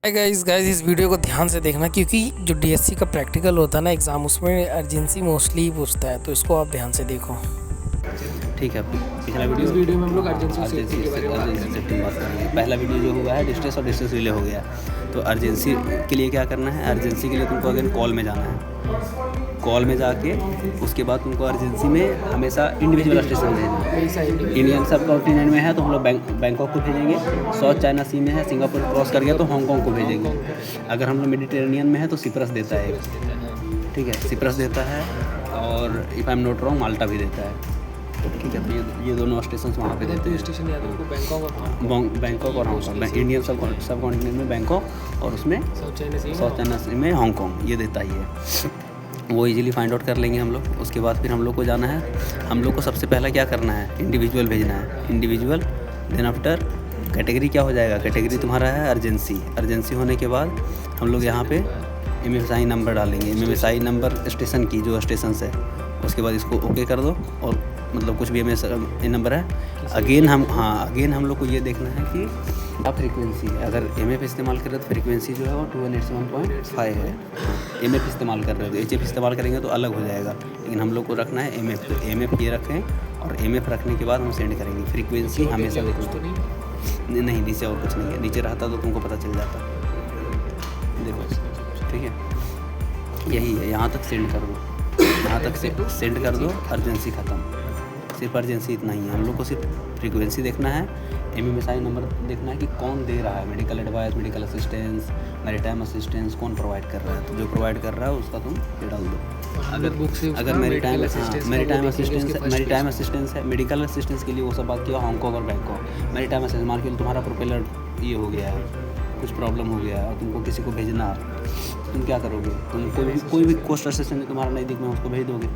Guys इस video को ध्यान से देखना क्योंकि जो डीएससी का प्रैक्टिकल होता है ना एग्ज़ाम, उसमें अर्जेंसी मोस्टली ही पूछता है, तो इसको आप ध्यान से देखो। ठीक है, पिछला वीडियो इस वीडियो में हम लोग अर्जेंसी सेफ्टी के बारे में बात करेंगे। पहला वीडियो जो हुआ है डिस्टेंस और डिस्टेंस रिले हो गया। तो अर्जेंसी के लिए क्या करना है, अर्जेंसी के लिए तुमको अगेन कॉल में जाना है। कॉल में जाके उसके बाद तुमको अर्जेंसी में हमेशा इंडिविजुअल स्टेशन भेजना है। इंडियन सब कॉन्टिनेंट में है तो हम लोग बैंकॉक को भेजेंगे। साउथ चाइना सी में है, सिंगापुर क्रॉस कर गया तो हांगकांग को भेजेंगे। अगर हम लोग मेडिटेरेनियन में है तो सिप्रस देता है, ठीक है, सिप्रस देता है। और if I am not wrong Malta भी देता है, ठीक है। तो ये दोनों स्टेशन वहाँ पे देते हैं। स्टेशन याद है बैंकॉक और हांगकांग, इंडियन सब कॉन्टिनेंट में बैंकॉक और उसमें साउथ चाइना सी में हांगकांग, ये देता ही है। वो इजीली फाइंड आउट कर लेंगे हम लोग। उसके बाद फिर हम लोग को जाना है, हम लोग को सबसे पहला क्या करना है, इंडिविजुअल भेजना है। इंडिविजुअल देन आफ्टर कैटेगरी क्या हो जाएगा, कैटेगरी तुम्हारा है अर्जेंसी होने के बाद हम लोग यहाँ पे MFSI नंबर डालेंगे। MFSI नंबर स्टेशन की जो स्टेशन है, उसके बाद इसको ओके कर दो। और मतलब कुछ भी MFSI नंबर है अगेन हम लोग को ये देखना है कि अब फ्रीक्वेंसी है। अगर MF इस्तेमाल कर रहे हो तो फ्रीक्वेंसी जो है वो 287.5 है। MF इस्तेमाल कर रहे हो तो HF इस्तेमाल करेंगे तो अलग हो जाएगा, लेकिन हम लोग को रखना है MF। तो MF ये रखें और MF रखने के बाद हम सेंड करेंगे। फ्रीक्वेंसी हमेशा नहीं, नीचे और कुछ नहीं है। नीचे रहता तो तुमको पता चल जाता। देखो, ठीक है, यही है। यहाँ तक सेंड कर दो, यहाँ तक सेंड कर दो, अर्जेंसी ख़त्म। सिर्फ अर्जेंसी इतना ही है। हम लोग को सिर्फ फ्रीक्वेंसी देखना है, MFSI नंबर देखना है कि कौन दे रहा है, medical advice, medical assistance, maritime assistance कौन प्रोवाइड कर रहा है। तो जो प्रोवाइड कर रहा है उसका तुम ये डाल दो। अगर मैरीटाइम असिस्टेंस है, मेडिकल असिस्टेंस के लिए वो सब बात किया हांगकांग और बैंकॉक। मैरीटाइम असिस्टेंस मान के तुम्हारा प्रोपेलर ये हो गया है, कुछ प्रॉब्लम हो गया है और तुमको किसी को भेजना है, तुम क्या करोगे, तुम कोई भी कोस्ट असिस्टेंट तुम्हारा नज़दीक में उसको भेज दोगे।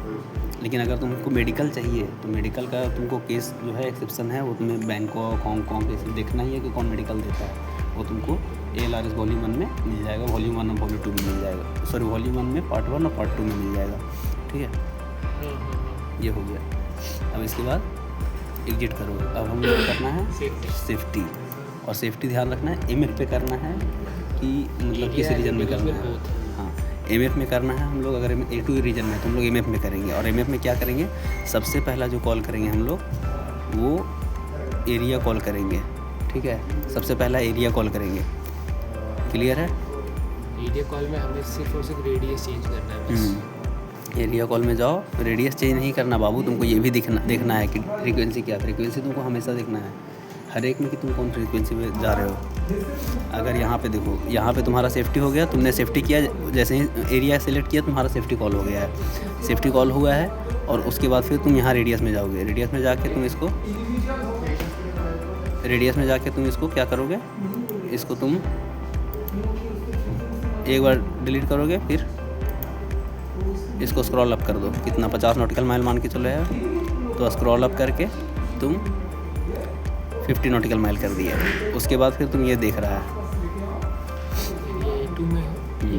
लेकिन अगर तुमको मेडिकल चाहिए तो मेडिकल का तुमको केस जो है एक्सेप्शन है, वो तुम्हें बैंकॉक हांगकांग के देखना ही है कि कौन मेडिकल देता है। वो तुमको ALRS वॉल्यूम 1 में मिल जाएगा, वॉल्यूम 1 और वॉल्यूम 2 में मिल जाएगा। सॉरी, वॉल्यूम 1 में पार्ट 1 और पार्ट 2 में मिल जाएगा, ठीक है। ये हो गया। अब इसके बाद एग्जिट करो। अब हम लोग करना है सेफ्टी, और सेफ्टी ध्यान रखना है MF पे करना है कि मतलब किस रीजन में करना है। हाँ, MF में करना है हम लोग। अगर A2 रीजन में तो हम लोग MF में करेंगे। और MF में क्या करेंगे, सबसे पहला जो कॉल करेंगे हम लोग वो एरिया कॉल करेंगे, ठीक है। सबसे पहला एरिया कॉल करेंगे, क्लियर है। एरिया कॉल में हमें सिर्फ और सिर्फ रेडियस चेंज करना है बस। एरिया कॉल में जाओ, रेडियस चेंज नहीं करना बाबू, तुमको ये भी देखना है कि फ्रीक्वेंसी क्या। फ्रीक्वेंसी तुमको हमेशा देखना है हर एक में कि तुम कौन फ्रीक्वेंसी पे जा रहे हो। अगर यहाँ पे देखो, यहाँ पे तुम्हारा सेफ्टी हो गया, तुमने सेफ्टी किया, जैसे ही एरिया सेलेक्ट किया तुम्हारा सेफ्टी कॉल हो गया है। सेफ्टी कॉल हुआ है और उसके बाद फिर तुम यहाँ रेडियस में जाओगे। रेडियस में जाके तुम इसको क्या करोगे, इसको तुम एक बार डिलीट करोगे, फिर इसको स्क्रॉल अप कर दो। कितना 50 नॉटिकल माइल मान के चलो यार, तो स्क्रॉल अप करके तुम 50 नॉटिकल माइल कर दिया। उसके बाद फिर तुम ये देख रहा है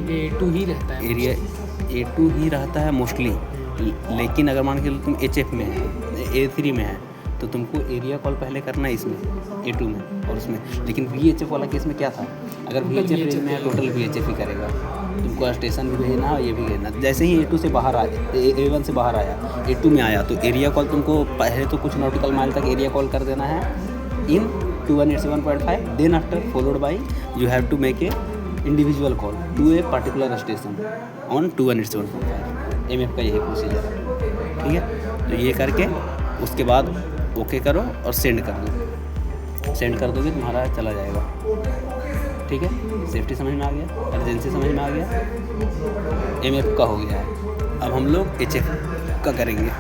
A2 ही रहता है, एरिया A2 ही रहता है मोस्टली। लेकिन अगर मान के तुम HF में है, A3 में है, तो तुमको एरिया कॉल पहले करना है इसमें A2 में और उसमें। लेकिन VHF वाला केस में क्या था, अगर VHF में है टोटल VHF ही करेगा। तुमको स्टेशन भी भेजना और ये भी भेजना। जैसे ही A2 से बाहर आया, A1 से बाहर आया, A2 में आया, तो एरिया कॉल तुमको पहले तो कुछ नॉटिकल माइल तक एरिया कॉल कर देना है in 287.5, then after followed by you have to make a individual call to a particular station on 287.5। MF का यही प्रोसीजर है, ठीक है। तो ये करके उसके बाद ओके करो और सेंड कर दो। सेंड कर दोगे तुम्हारा चला जाएगा, ठीक है। सेफ्टी समझ में आ गया, अर्जेंसी समझ में आ गया, MF का हो गया है। अब हम लोग HF का करेंगे।